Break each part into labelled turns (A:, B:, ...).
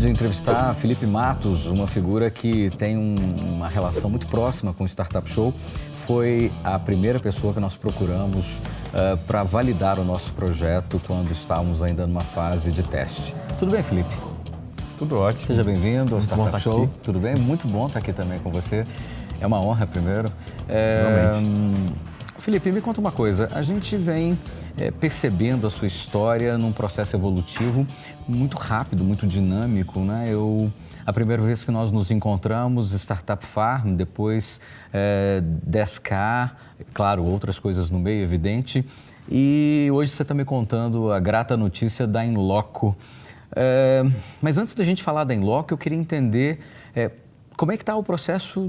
A: de entrevistar Felipe Matos, uma figura que tem uma relação muito próxima com o Startup Show. Foi a primeira pessoa que nós procuramos para validar o nosso projeto quando estávamos ainda numa fase de teste. Tudo bem, Felipe?
B: Tudo ótimo.
A: Seja bem-vindo ao
B: Muito bom
A: Startup Show.
B: aqui.
A: Tudo bem? Muito bom estar aqui também com você. É uma honra, primeiro.
B: Realmente.
A: Felipe, me conta uma coisa. A gente vem percebendo a sua história num processo evolutivo muito rápido, muito dinâmico, né? A primeira vez que nós nos encontramos, Startup Farm, depois 10K, claro, outras coisas no meio, evidente. E hoje você está me contando a grata notícia da Inloco. Mas antes da gente falar da Inloco, eu queria entender como é que está o processo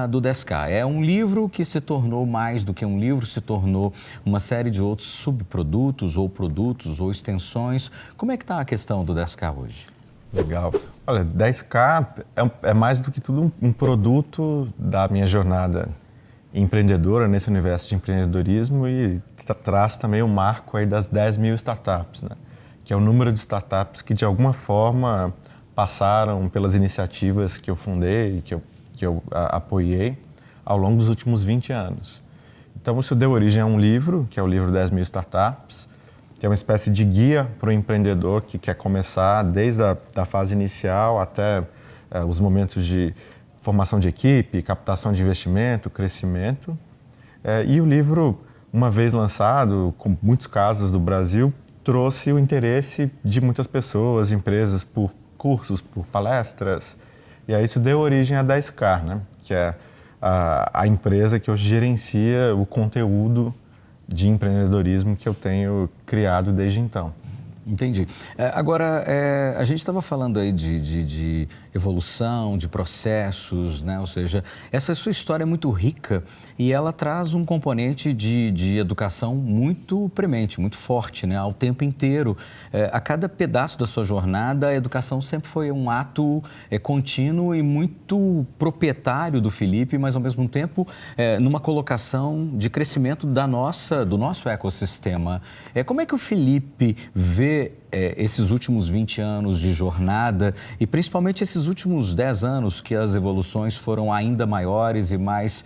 A: do 10K. É um livro que se tornou mais do que um livro, se tornou uma série de outros subprodutos ou produtos ou extensões. Como é que está a questão do 10K hoje?
B: Legal. Olha, 10K é mais do que tudo um produto da minha jornada empreendedora nesse universo de empreendedorismo e traz também o marco aí das 10 mil startups, né? Que é o número de startups que de alguma forma passaram pelas iniciativas que eu fundei, que eu apoiei ao longo dos últimos 20 anos. Então isso deu origem a um livro, que é o livro 10 mil startups, que é uma espécie de guia para o empreendedor que quer começar desde a fase inicial até os momentos de formação de equipe, captação de investimento, crescimento. E o livro, uma vez lançado, com muitos casos do Brasil, trouxe o interesse de muitas pessoas, empresas, por cursos, por palestras. E aí isso deu origem à 10K, né? Que é a empresa que hoje gerencia o conteúdo de empreendedorismo que eu tenho criado desde então.
A: Entendi. Agora, a gente estava falando aí de evolução, de processos, né? Ou seja, essa sua história é muito rica e ela traz um componente de educação muito premente, muito forte, né? Ao tempo inteiro. A cada pedaço da sua jornada, a educação sempre foi um ato contínuo e muito proprietário do Felipe, mas ao mesmo tempo numa colocação de crescimento do nosso ecossistema. Como é que o Felipe vê esses últimos 20 anos de jornada e principalmente esses últimos 10 anos que as evoluções foram ainda maiores e mais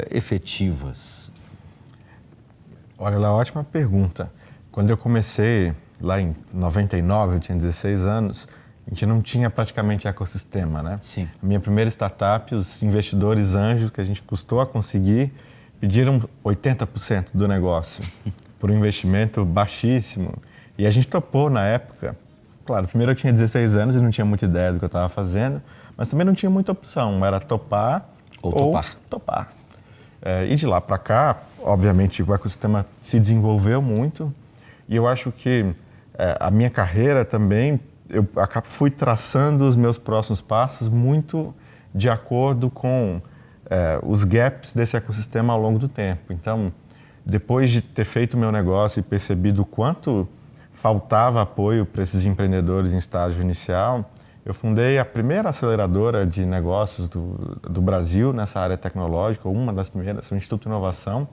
A: efetivas?
B: Olha, lá, ótima pergunta. Quando eu comecei lá em 99, eu tinha 16 anos, a gente não tinha praticamente ecossistema, né?
A: Sim.
B: A minha primeira startup, os investidores anjos que a gente custou a conseguir, pediram 80% do negócio por um investimento baixíssimo. E a gente topou na época. Claro, primeiro eu tinha 16 anos e não tinha muita ideia do que eu estava fazendo, mas também não tinha muita opção, era topar ou topar. E de lá para cá, obviamente, o ecossistema se desenvolveu muito e eu acho que a minha carreira também, eu fui traçando os meus próximos passos muito de acordo com os gaps desse ecossistema ao longo do tempo. Então, depois de ter feito o meu negócio e percebido o quanto faltava apoio para esses empreendedores em estágio inicial, eu fundei a primeira aceleradora de negócios do Brasil nessa área tecnológica, uma das primeiras, o Instituto Inovação,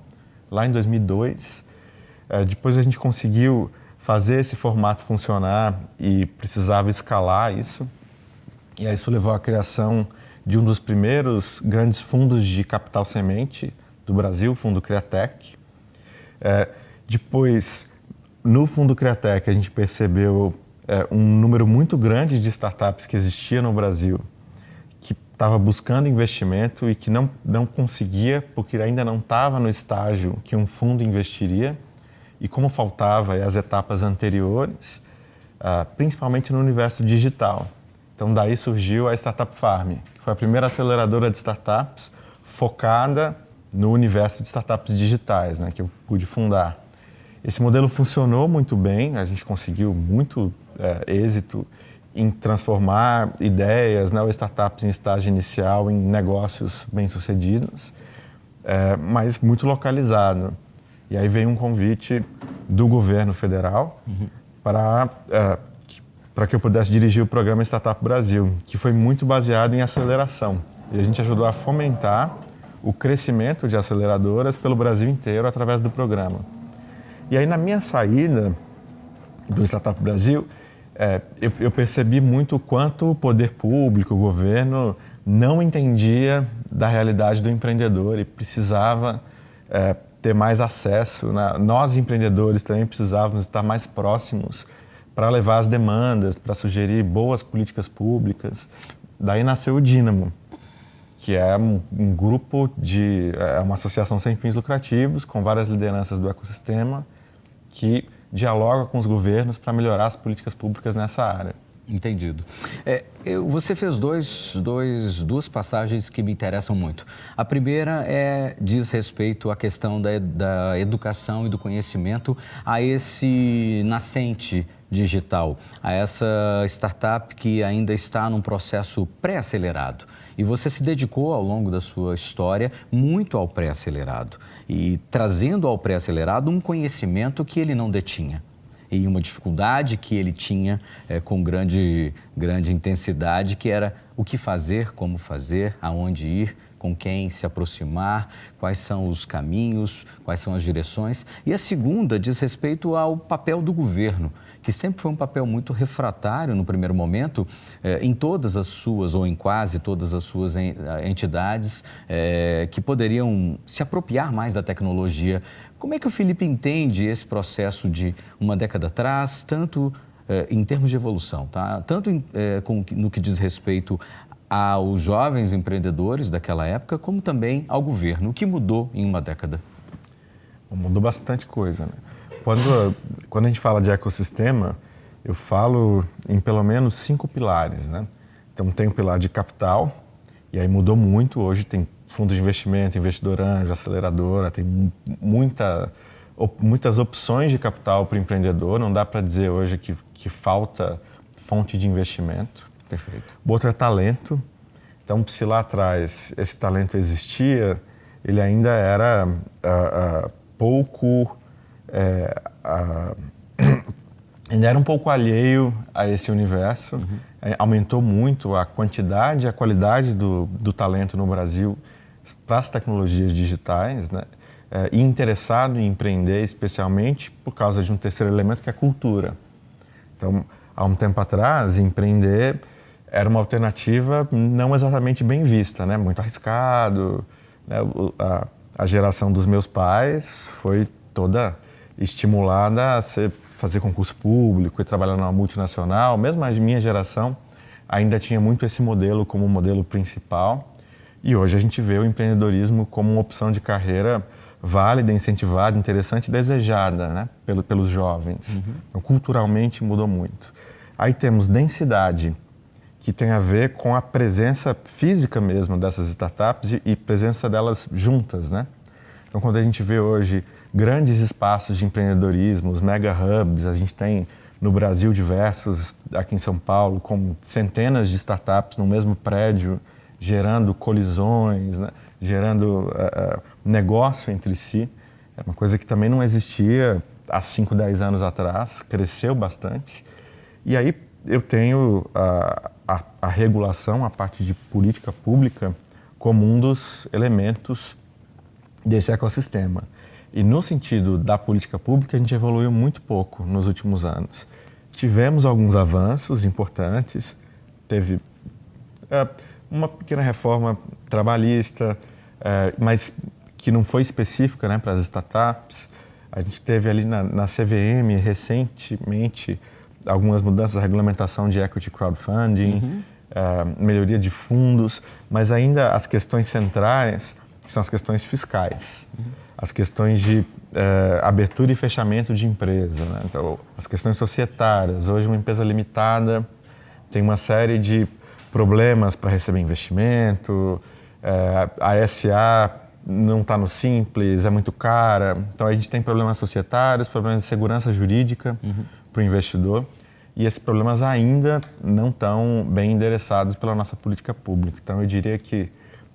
B: lá em 2002. Depois a gente conseguiu fazer esse formato funcionar e precisava escalar isso. E aí isso levou à criação de um dos primeiros grandes fundos de capital semente do Brasil, o Fundo Criatec. Depois, no Fundo Criatec, a gente percebeu um número muito grande de startups que existia no Brasil, que estava buscando investimento e que não conseguia, porque ainda não estava no estágio que um fundo investiria. E como faltava as etapas anteriores, principalmente no universo digital. Então, daí surgiu a Startup Farm, que foi a primeira aceleradora de startups focada no universo de startups digitais, né, que eu pude fundar. Esse modelo funcionou muito bem, a gente conseguiu muito êxito em transformar ideias, né, ou startups em estágio inicial em negócios bem-sucedidos, mas muito localizado. E aí veio um convite do governo federal para que eu pudesse dirigir o programa Startup Brasil, que foi muito baseado em aceleração. E a gente ajudou a fomentar o crescimento de aceleradoras pelo Brasil inteiro através do programa. E aí, na minha saída do Startup Brasil, Eu percebi muito o quanto o poder público, o governo, não entendia da realidade do empreendedor e precisava ter mais acesso, né? Nós, empreendedores, também precisávamos estar mais próximos para levar as demandas, para sugerir boas políticas públicas. Daí nasceu o Dínamo, que é um grupo uma associação sem fins lucrativos, com várias lideranças do ecossistema, que dialoga com os governos para melhorar as políticas públicas nessa área.
A: Entendido. Você fez duas passagens que me interessam muito. A primeira diz respeito à questão da educação e do conhecimento a esse nascente digital, a essa startup que ainda está num processo pré-acelerado. E você se dedicou ao longo da sua história muito ao pré-acelerado e trazendo ao pré-acelerado um conhecimento que ele não detinha. E uma dificuldade que ele tinha com grande intensidade, que era o que fazer, como fazer, aonde ir, com quem se aproximar, quais são os caminhos, quais são as direções. E a segunda diz respeito ao papel do governo, que sempre foi um papel muito refratário no primeiro momento, em todas as suas, ou em quase todas as suas entidades que poderiam se apropriar mais da tecnologia. Como é que o Felipe entende esse processo de uma década atrás, tanto em termos de evolução, tá? Tanto no que diz respeito aos jovens empreendedores daquela época, como também ao governo? O que mudou em uma década?
B: Mudou bastante coisa, né? Quando a gente fala de ecossistema, eu falo em pelo menos 5 pilares, né? Então tem o pilar de capital, e aí mudou muito. Hoje tem fundo de investimento, investidor anjo, aceleradora, tem muitas opções de capital para o empreendedor. Não dá para dizer hoje que falta fonte de investimento.
A: Perfeito.
B: O outro é talento. Então, se lá atrás esse talento existia, ele ainda era ainda era um pouco alheio a esse universo. Uhum. Aumentou muito a quantidade e a qualidade do talento no Brasil para as tecnologias digitais, né? E interessado em empreender, especialmente por causa de um terceiro elemento, que é a cultura. Então, há um tempo atrás, empreender era uma alternativa não exatamente bem vista, né? Muito arriscado, né? A geração dos meus pais foi toda estimulada a fazer concurso público e trabalhar numa multinacional. Mesmo a minha geração ainda tinha muito esse modelo como modelo principal. E hoje a gente vê o empreendedorismo como uma opção de carreira válida, incentivada, interessante e desejada, né? Pelos jovens. Uhum. Então, culturalmente mudou muito. Aí temos densidade, que tem a ver com a presença física mesmo dessas startups e presença delas juntas, né? Então, quando a gente vê hoje grandes espaços de empreendedorismo, os mega hubs, a gente tem no Brasil diversos, aqui em São Paulo, com centenas de startups no mesmo prédio, gerando colisões, né? Gerando negócio entre si. É uma coisa que também não existia há 5, 10 anos atrás, cresceu bastante. E aí eu tenho a regulação, a parte de política pública, como um dos elementos desse ecossistema. E no sentido da política pública, a gente evoluiu muito pouco nos últimos anos. Tivemos alguns avanços importantes, teve uma pequena reforma trabalhista, mas que não foi específica, né, para as startups. A gente teve ali na CVM, recentemente, algumas mudanças na regulamentação de equity crowdfunding, melhoria de fundos, mas ainda as questões centrais são as questões fiscais, as questões de abertura e fechamento de empresa, né? Então, as questões societárias. Hoje, uma empresa limitada tem uma série de problemas para receber investimento, a SA não está no Simples, é muito cara. Então, a gente tem problemas societários, problemas de segurança jurídica para o investidor. E esses problemas ainda não estão bem endereçados pela nossa política pública. Então, eu diria que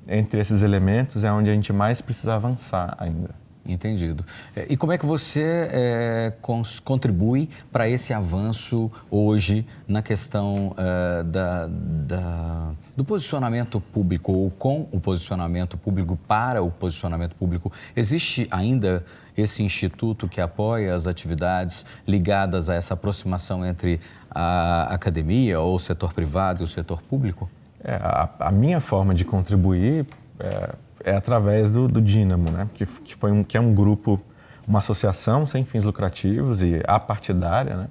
B: entre esses elementos é onde a gente mais precisa avançar ainda.
A: Entendido. E como é que você contribui para esse avanço hoje na questão do posicionamento público ou com o posicionamento público para o posicionamento público? Existe ainda esse instituto que apoia as atividades ligadas a essa aproximação entre a academia ou o setor privado e o setor público?
B: A minha forma de contribuir é através do Dínamo, né? que é um grupo, uma associação sem fins lucrativos e apartidária, né?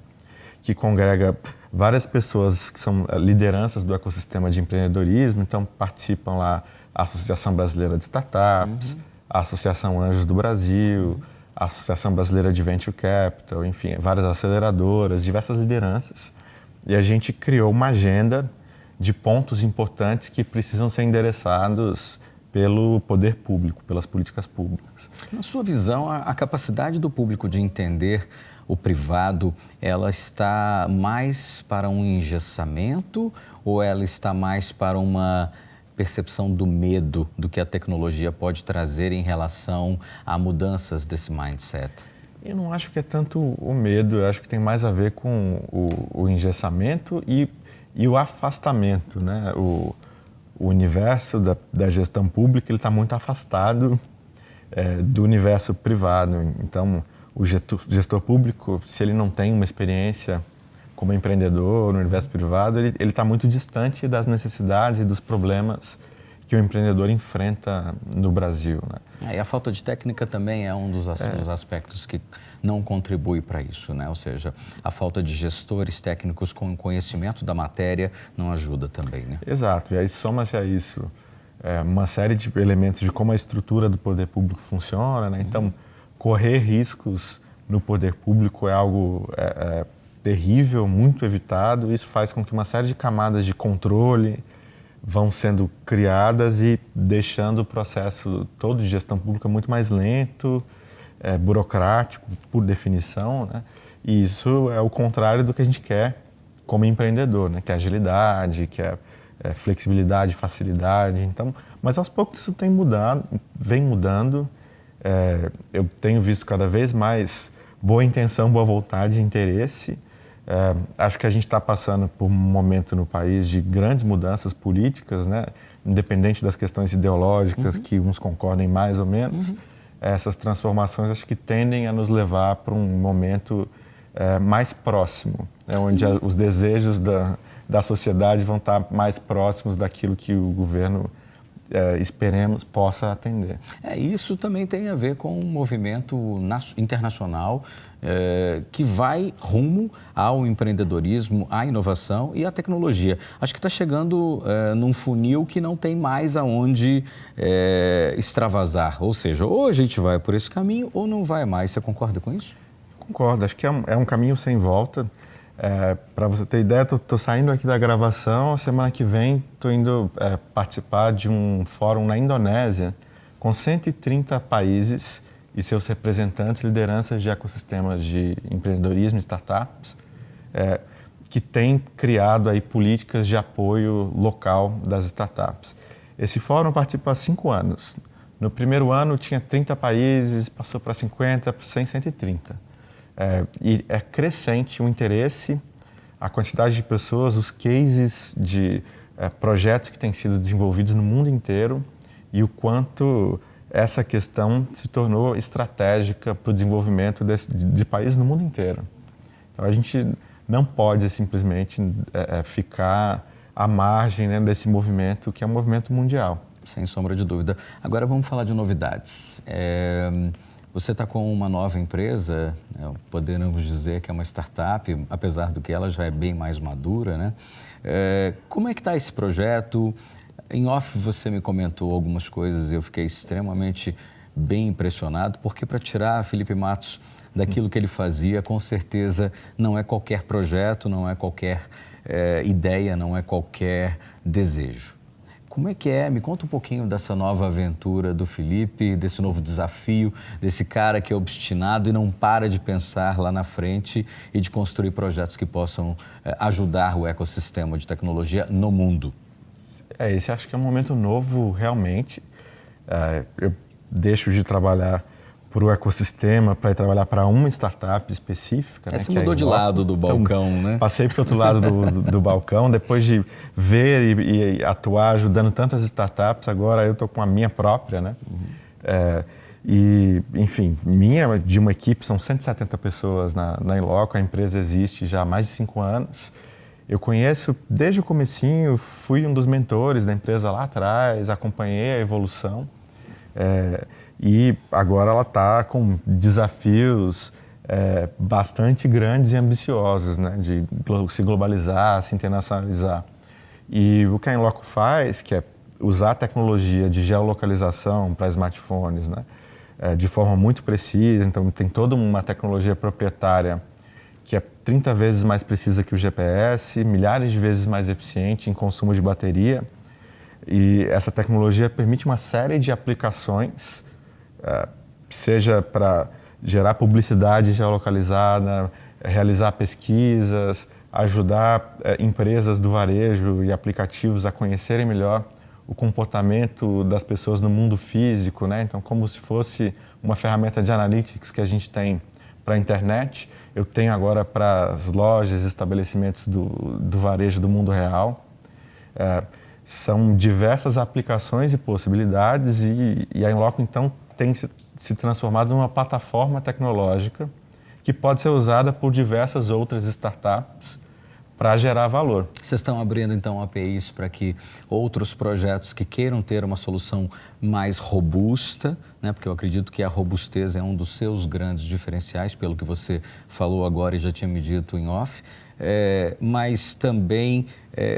B: Que congrega várias pessoas que são lideranças do ecossistema de empreendedorismo. Então participam lá a Associação Brasileira de Startups, a Associação Anjos do Brasil, a Associação Brasileira de Venture Capital, enfim, várias aceleradoras, diversas lideranças. E a gente criou uma agenda de pontos importantes que precisam ser endereçados pelo poder público, pelas políticas públicas.
A: Na sua visão, a capacidade do público de entender o privado, ela está mais para um engessamento ou ela está mais para uma percepção do medo do que a tecnologia pode trazer em relação a mudanças desse mindset?
B: Eu não acho que é tanto o medo, eu acho que tem mais a ver com o engessamento e o afastamento, né? O universo da gestão pública está muito afastado do universo privado. Então, o gestor público, se ele não tem uma experiência como empreendedor no universo privado, ele está muito distante das necessidades e dos problemas que o empreendedor enfrenta no Brasil, né?
A: E a falta de técnica também é um dos aspectos que não contribui para isso, né? Ou seja, a falta de gestores técnicos com conhecimento da matéria não ajuda também, né?
B: Exato, e aí soma-se a isso uma série de elementos de como a estrutura do poder público funciona, né? Então, correr riscos no poder público é algo terrível, muito evitado. Isso faz com que uma série de camadas de controle vão sendo criadas e deixando o processo todo de gestão pública muito mais lento, burocrático, por definição, né? E isso é o contrário do que a gente quer como empreendedor, né? Que é agilidade, que é flexibilidade, facilidade. Então, mas aos poucos isso vem mudando. Eu tenho visto cada vez mais boa intenção, boa vontade, interesse. Acho que a gente está passando por um momento no país de grandes mudanças políticas, né? Independente das questões ideológicas, que uns concordem mais ou menos. Essas transformações acho que tendem a nos levar para um momento mais próximo, né? Onde os desejos da sociedade vão estar mais próximos daquilo que o governo, esperemos, possa atender.
A: Isso também tem a ver com um movimento internacional que vai rumo ao empreendedorismo, à inovação e à tecnologia. Acho que está chegando num funil que não tem mais aonde extravasar. Ou seja, ou a gente vai por esse caminho ou não vai mais. Você concorda com isso?
B: Concordo. Acho que é um caminho sem volta. Para você ter ideia, estou saindo aqui da gravação, a semana que vem estou indo participar de um fórum na Indonésia com 130 países e seus representantes, lideranças de ecossistemas de empreendedorismo e startups, que têm criado aí políticas de apoio local das startups. Esse fórum participa há 5 anos. No primeiro ano tinha 30 países, passou para 50, 100, 130. E é crescente o interesse, a quantidade de pessoas, os cases de projetos que têm sido desenvolvidos no mundo inteiro e o quanto essa questão se tornou estratégica para o desenvolvimento de países no mundo inteiro. Então a gente não pode simplesmente ficar à margem, né, desse movimento que é um movimento mundial.
A: Sem sombra de dúvida. Agora vamos falar de novidades. Você está com uma nova empresa, podemos dizer que é uma startup, apesar do que ela já é bem mais madura, né? Como é que está esse projeto? Em off você me comentou algumas coisas e eu fiquei extremamente bem impressionado, porque para tirar Felipe Matos daquilo que ele fazia, com certeza não é qualquer projeto, não é qualquer ideia, não é qualquer desejo. Como é que é? Me conta um pouquinho dessa nova aventura do Felipe, desse novo desafio, desse cara que é obstinado e não para de pensar lá na frente e de construir projetos que possam ajudar o ecossistema de tecnologia no mundo.
B: Esse acho que é um momento novo realmente. Eu deixo de trabalhar para o ecossistema, para ir trabalhar para uma startup específica.
A: Você
B: né,
A: mudou de lado do balcão,
B: então,
A: né?
B: Passei para o outro lado do balcão, depois de ver e atuar ajudando tantas startups, agora eu estou com a minha própria, né? Enfim, de uma equipe, são 170 pessoas na Inloco, a empresa existe já há mais de 5 anos. Eu conheço desde o comecinho, fui um dos mentores da empresa lá atrás, acompanhei a evolução. E agora ela está com desafios bastante grandes e ambiciosos, né? De se globalizar, se internacionalizar. E o que a Inloco faz, que é usar a tecnologia de geolocalização para smartphones, né? De forma muito precisa, então tem toda uma tecnologia proprietária que é 30 vezes mais precisa que o GPS, milhares de vezes mais eficiente em consumo de bateria. E essa tecnologia permite uma série de aplicações, seja para gerar publicidade geolocalizada, realizar pesquisas, ajudar empresas do varejo e aplicativos a conhecerem melhor o comportamento das pessoas no mundo físico, né? Então, como se fosse uma ferramenta de analytics que a gente tem para a internet, eu tenho agora para as lojas, estabelecimentos do varejo do mundo real. São diversas aplicações e possibilidades e a Inloco, então, tem se transformado numa plataforma tecnológica que pode ser usada por diversas outras startups para gerar valor.
A: Vocês estão abrindo, então, APIs para que outros projetos que queiram ter uma solução mais robusta, né? Porque eu acredito que a robustez é um dos seus grandes diferenciais, pelo que você falou agora e já tinha me dito em off, mas também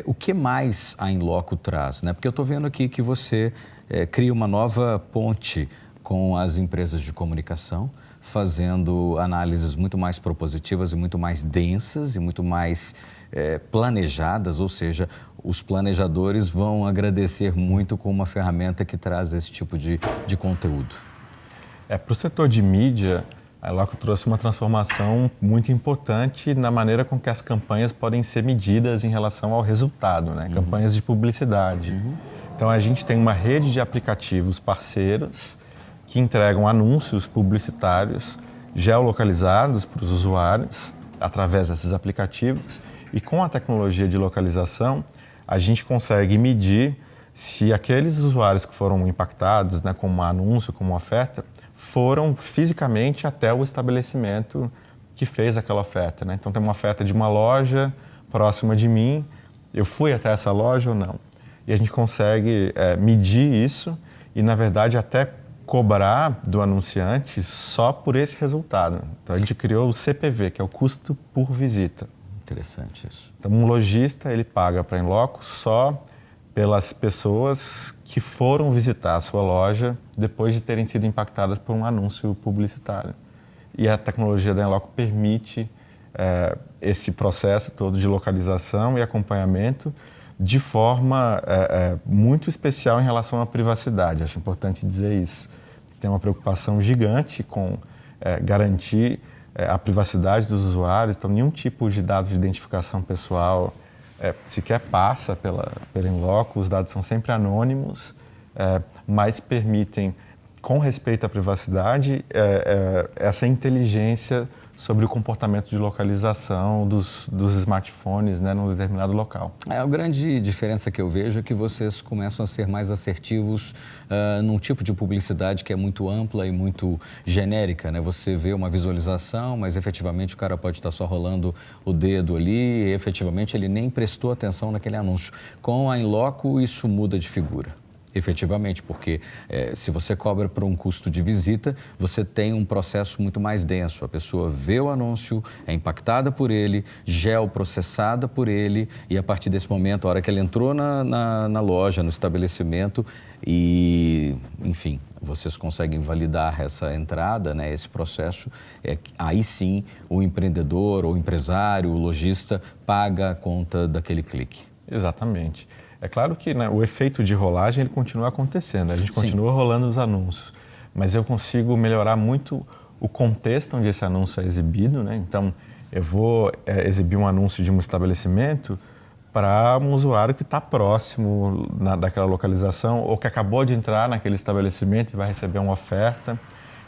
A: o que mais a Inloco traz, né? Porque eu estou vendo aqui que você cria uma nova ponte com as empresas de comunicação, fazendo análises muito mais propositivas e muito mais densas e muito mais planejadas, ou seja, os planejadores vão agradecer muito com uma ferramenta que traz esse tipo de conteúdo.
B: Para o setor de mídia, a Inloco trouxe uma transformação muito importante na maneira com que as campanhas podem ser medidas em relação ao resultado, né? Campanhas de publicidade. Então, a gente tem uma rede de aplicativos parceiros que entregam anúncios publicitários geolocalizados para os usuários através desses aplicativos. E com a tecnologia de localização, a gente consegue medir se aqueles usuários que foram impactados, né, como um anúncio, como uma oferta, foram fisicamente até o estabelecimento que fez aquela oferta, né? Então, tem uma oferta de uma loja próxima de mim, eu fui até essa loja ou não? E a gente consegue medir isso e, na verdade, até cobrar do anunciante só por esse resultado. Então, a gente criou o CPV, que é o custo por visita.
A: Interessante isso.
B: Então, um lojista, ele paga para a Inloco só pelas pessoas que foram visitar a sua loja depois de terem sido impactadas por um anúncio publicitário. E a tecnologia da Inloco permite esse processo todo de localização e acompanhamento de forma muito especial em relação à privacidade. Acho importante dizer isso. Tem uma preocupação gigante com garantir a privacidade dos usuários, então nenhum tipo de dado de identificação pessoal sequer passa pela Inloco, os dados são sempre anônimos, mas permitem, com respeito à privacidade, essa inteligência sobre o comportamento de localização dos smartphones, né, num determinado local.
A: A grande diferença que eu vejo é que vocês começam a ser mais assertivos num tipo de publicidade que é muito ampla e muito genérica, né? Você vê uma visualização, mas efetivamente o cara pode estar só rolando o dedo ali e efetivamente ele nem prestou atenção naquele anúncio. Com a Inloco isso muda de figura. Efetivamente, porque se você cobra por um custo de visita, você tem um processo muito mais denso. A pessoa vê o anúncio, é impactada por ele, geoprocessada por ele e a partir desse momento, a hora que ela entrou na loja, no estabelecimento e, enfim, vocês conseguem validar essa entrada, né, esse processo, aí sim o empreendedor, o empresário, o lojista paga a conta daquele clique.
B: Exatamente. É claro que, né, o efeito de rolagem ele continua acontecendo, a gente continua rolando os anúncios, mas eu consigo melhorar muito o contexto onde esse anúncio é exibido, né? Então, eu vou exibir um anúncio de um estabelecimento para um usuário que está próximo daquela localização ou que acabou de entrar naquele estabelecimento e vai receber uma oferta.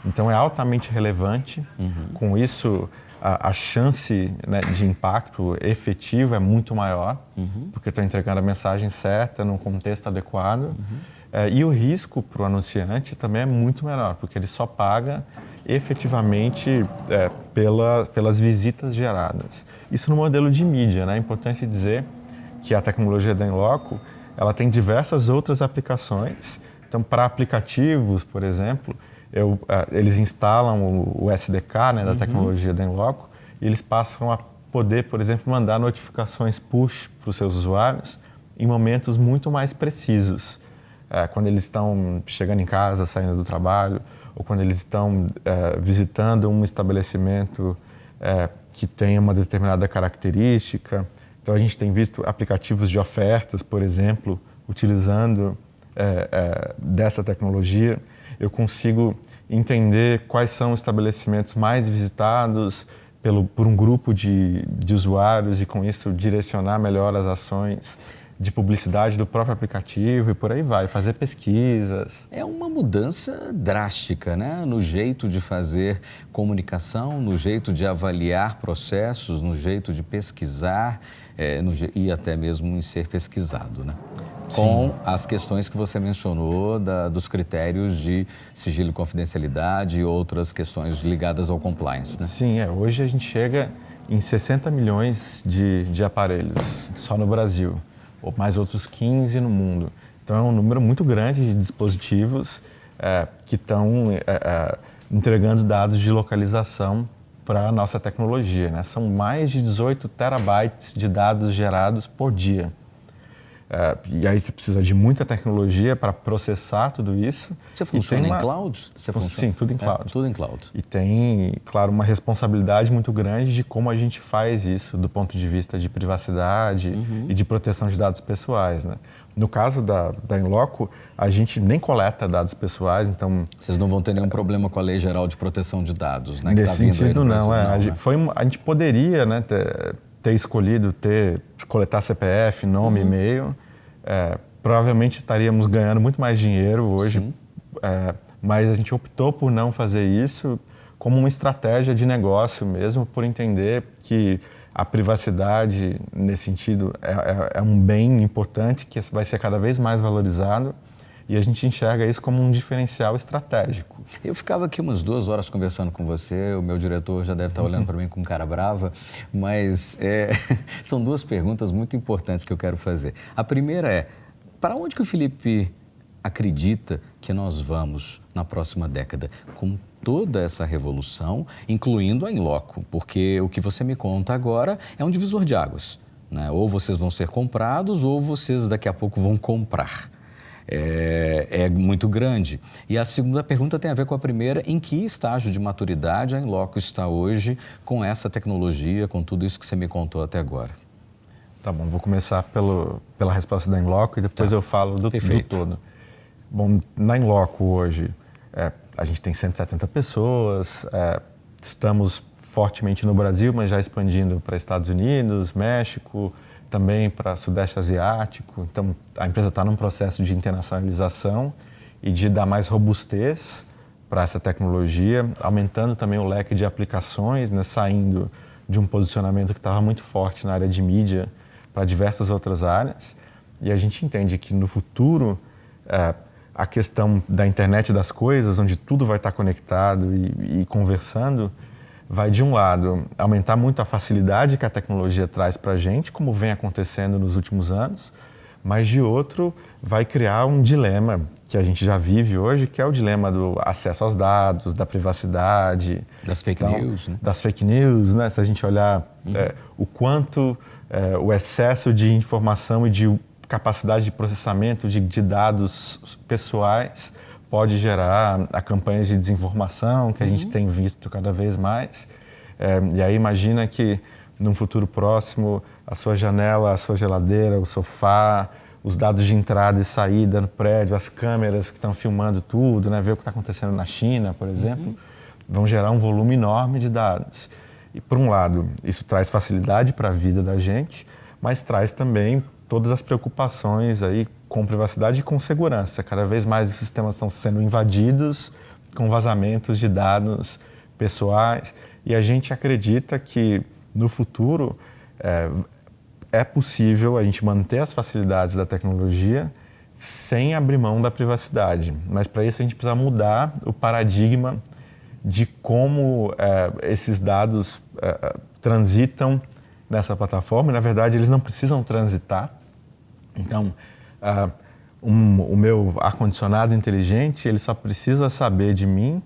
B: Então é altamente relevante. Com isso, a chance, né, de impacto efetivo é muito maior, porque estou entregando a mensagem certa, num contexto adequado. E o risco para o anunciante também é muito menor, porque ele só paga efetivamente pelas visitas geradas. Isso no modelo de mídia, né? É importante dizer que a tecnologia da Inloco, ela tem diversas outras aplicações. Então, para aplicativos, por exemplo, eles instalam o SDK, né, da tecnologia da Inloco, e eles passam a poder, por exemplo, mandar notificações push para os seus usuários em momentos muito mais precisos. Quando eles estão chegando em casa, saindo do trabalho, ou quando eles estão visitando um estabelecimento que tem uma determinada característica. Então, a gente tem visto aplicativos de ofertas, por exemplo, utilizando dessa tecnologia. Eu consigo entender quais são os estabelecimentos mais visitados por um grupo de usuários e, com isso, direcionar melhor as ações de publicidade do próprio aplicativo e por aí vai, fazer pesquisas.
A: É uma mudança drástica, né? No jeito de fazer comunicação, no jeito de avaliar processos, no jeito de pesquisar e até mesmo em ser pesquisado, né? Com as questões que você mencionou dos critérios de sigilo e confidencialidade e outras questões ligadas ao compliance, né?
B: Sim, hoje a gente chega em 60 milhões de aparelhos só no Brasil, ou mais outros 15 no mundo. Então é um número muito grande de dispositivos que estão entregando dados de localização para a nossa tecnologia, né? São mais de 18 terabytes de dados gerados por dia. E aí você precisa de muita tecnologia para processar tudo isso.
A: Você funciona em cloud?
B: Sim, tudo em cloud.
A: Tudo em cloud.
B: E tem, claro, uma responsabilidade muito grande de como a gente faz isso do ponto de vista de privacidade e de proteção de dados pessoais, né? No caso da Inloco, a gente nem coleta dados pessoais, então...
A: Vocês não vão ter nenhum problema com a Lei Geral de Proteção de Dados, né?
B: Nesse sentido, não.
A: Brasil,
B: A gente poderia, né, ter escolhido coletar CPF, nome, e-mail. Provavelmente estaríamos ganhando muito mais dinheiro hoje, mas a gente optou por não fazer isso como uma estratégia de negócio mesmo, por entender que a privacidade, nesse sentido, é um bem importante que vai ser cada vez mais valorizado. E a gente enxerga isso como um diferencial estratégico.
A: Eu ficava aqui umas 2 horas conversando com você, o meu diretor já deve estar olhando para mim com cara brava, mas são 2 perguntas muito importantes que eu quero fazer. A primeira é, para onde que o Felipe acredita que nós vamos na próxima década com toda essa revolução, incluindo a Inloco? Porque o que você me conta agora é um divisor de águas, né? Ou vocês vão ser comprados ou vocês daqui a pouco vão comprar. É muito grande. E a segunda pergunta tem a ver com a primeira: em que estágio de maturidade a Inloco está hoje com essa tecnologia, com tudo isso que você me contou até agora?
B: Tá bom, vou começar pela resposta da Inloco e depois eu falo do todo. Bom, na Inloco hoje a gente tem 170 pessoas, estamos fortemente no Brasil, mas já expandindo para Estados Unidos, México, também para Sudeste Asiático. Então, a empresa está num processo de internacionalização e de dar mais robustez para essa tecnologia, aumentando também o leque de aplicações, né, saindo de um posicionamento que estava muito forte na área de mídia para diversas outras áreas. E a gente entende que no futuro a questão da internet das coisas, onde tudo vai estar conectado e conversando, vai, de um lado, aumentar muito a facilidade que a tecnologia traz para a gente, como vem acontecendo nos últimos anos, mas, de outro, vai criar um dilema que a gente já vive hoje, que é o dilema do acesso aos dados, da privacidade.
A: Das fake news, né?
B: Das fake news, né? Se a gente olhar o quanto o excesso de informação e de capacidade de processamento de dados pessoais pode gerar a campanhas de desinformação que a gente tem visto cada vez mais. E aí imagina que, num futuro próximo, a sua janela, a sua geladeira, o sofá, os dados de entrada e saída no prédio, as câmeras que estão filmando tudo, né, ver o que está acontecendo na China, por exemplo, vão gerar um volume enorme de dados. E, por um lado, isso traz facilidade para a vida da gente, mas traz também todas as preocupações aí com privacidade e com segurança. Cada vez mais os sistemas estão sendo invadidos, com vazamentos de dados pessoais. E a gente acredita que no futuro é possível a gente manter as facilidades da tecnologia sem abrir mão da privacidade. Mas para isso a gente precisa mudar o paradigma de como esses dados transitam nessa plataforma. E, na verdade, eles não precisam transitar. Então, o meu ar-condicionado inteligente, ele só precisa saber de mim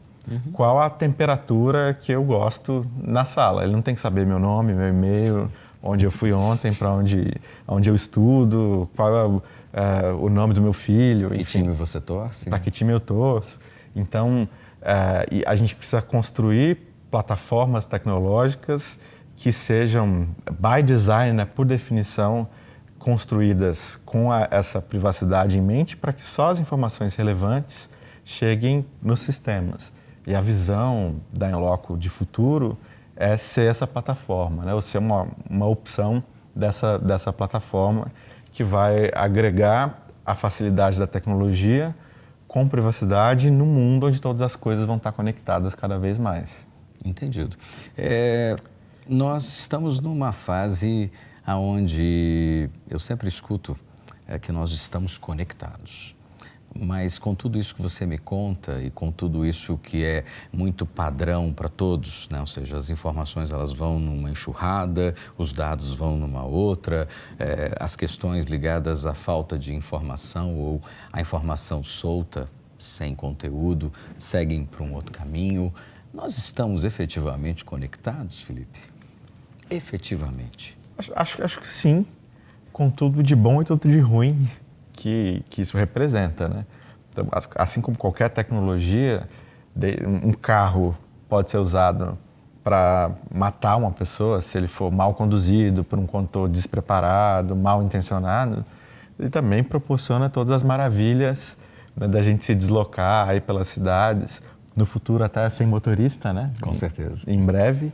B: qual a temperatura que eu gosto na sala. Ele não tem que saber meu nome, meu e-mail, onde eu fui ontem, para onde eu estudo, qual é o nome do meu filho.
A: Que time você torce?
B: Para que time eu torço. Então, e a gente precisa construir plataformas tecnológicas que sejam, by design, né, por definição, construídas com essa privacidade em mente para que só as informações relevantes cheguem nos sistemas. E a visão da Inloco de futuro é ser essa plataforma, né? Ou ser uma opção dessa plataforma que vai agregar a facilidade da tecnologia com privacidade no mundo onde todas as coisas vão estar conectadas cada vez mais.
A: Entendido. Nós estamos numa fase onde eu sempre escuto que nós estamos conectados. Mas com tudo isso que você me conta e com tudo isso que é muito padrão para todos, né? Ou seja, as informações elas vão numa enxurrada, os dados vão numa outra, as questões ligadas à falta de informação ou a informação solta, sem conteúdo, seguem para um outro caminho. Nós estamos efetivamente conectados, Felipe? Efetivamente?
B: Acho que sim, com tudo de bom e tudo de ruim que isso representa, né? Então, assim como qualquer tecnologia, um carro pode ser usado para matar uma pessoa se ele for mal conduzido, por um condutor despreparado, mal intencionado. Ele também proporciona todas as maravilhas, né, da gente se deslocar aí pelas cidades, no futuro até sem motorista, né?
A: Com certeza.
B: Em breve.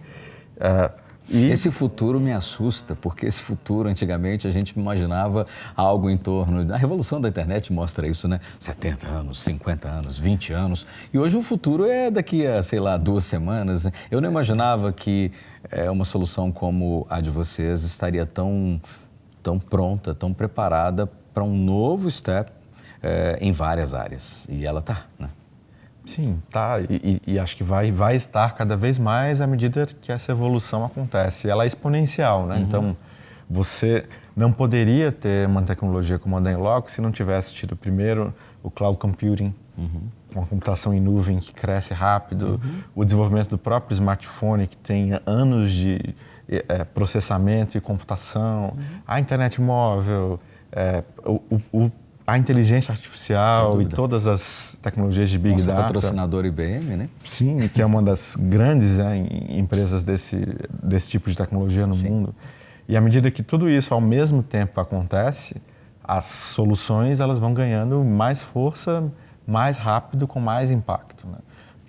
A: Esse futuro me assusta, porque esse futuro, antigamente, a gente imaginava algo em torno... A revolução da internet mostra isso, né? 70 anos, 50 anos, 20 anos. E hoje o futuro é daqui a, sei lá, 2 semanas. Né? Eu não imaginava que uma solução como a de vocês estaria tão pronta, tão preparada para um novo step em várias áreas. E ela está, né?
B: Sim, tá. E acho que vai estar cada vez mais à medida que essa evolução acontece. Ela é exponencial, né? Então, você não poderia ter uma tecnologia como a da Inloco se não tivesse tido primeiro o cloud computing, uma computação em nuvem que cresce rápido, o desenvolvimento do próprio smartphone que tem anos de processamento e computação, a internet móvel, a inteligência artificial e todas as tecnologias de Big Data.
A: Patrocinador IBM, né?
B: Sim, que é uma das grandes empresas desse tipo de tecnologia no mundo. E à medida que tudo isso ao mesmo tempo acontece, as soluções elas vão ganhando mais força, mais rápido, com mais impacto, né?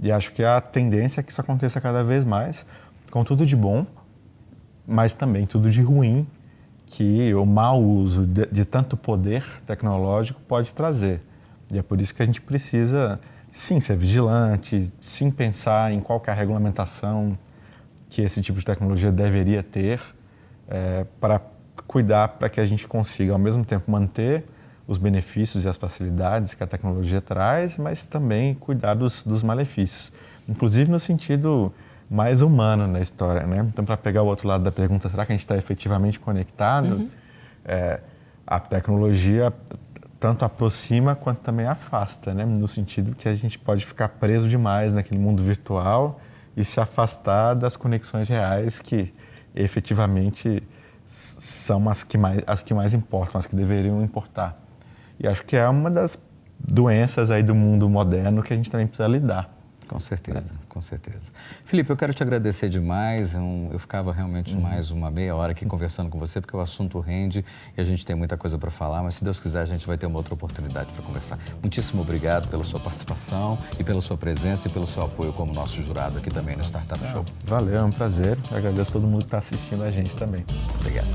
B: E acho que a tendência é que isso aconteça cada vez mais, com tudo de bom, mas também tudo de ruim, que o mau uso de tanto poder tecnológico pode trazer. E é por isso que a gente precisa, sim, ser vigilante, sim, pensar em qual que é a regulamentação que esse tipo de tecnologia deveria ter para cuidar para que a gente consiga, ao mesmo tempo, manter os benefícios e as facilidades que a tecnologia traz, mas também cuidar dos malefícios, inclusive no sentido mais humano na história, né? Então, para pegar o outro lado da pergunta, será que a gente está efetivamente conectado? A tecnologia tanto aproxima quanto também afasta, né? No sentido que a gente pode ficar preso demais naquele mundo virtual e se afastar das conexões reais que efetivamente são as que mais importam, as que deveriam importar. E acho que é uma das doenças aí do mundo moderno que a gente também precisa lidar.
A: Com certeza, com certeza. Felipe, eu quero te agradecer demais. Eu ficava realmente mais uma meia hora aqui conversando com você, porque o assunto rende e a gente tem muita coisa para falar, mas se Deus quiser a gente vai ter uma outra oportunidade para conversar. Muitíssimo obrigado pela sua participação e pela sua presença e pelo seu apoio como nosso jurado aqui também no Startup Show.
B: Valeu, é um prazer. Eu agradeço a todo mundo que está assistindo a gente também.
A: Obrigado.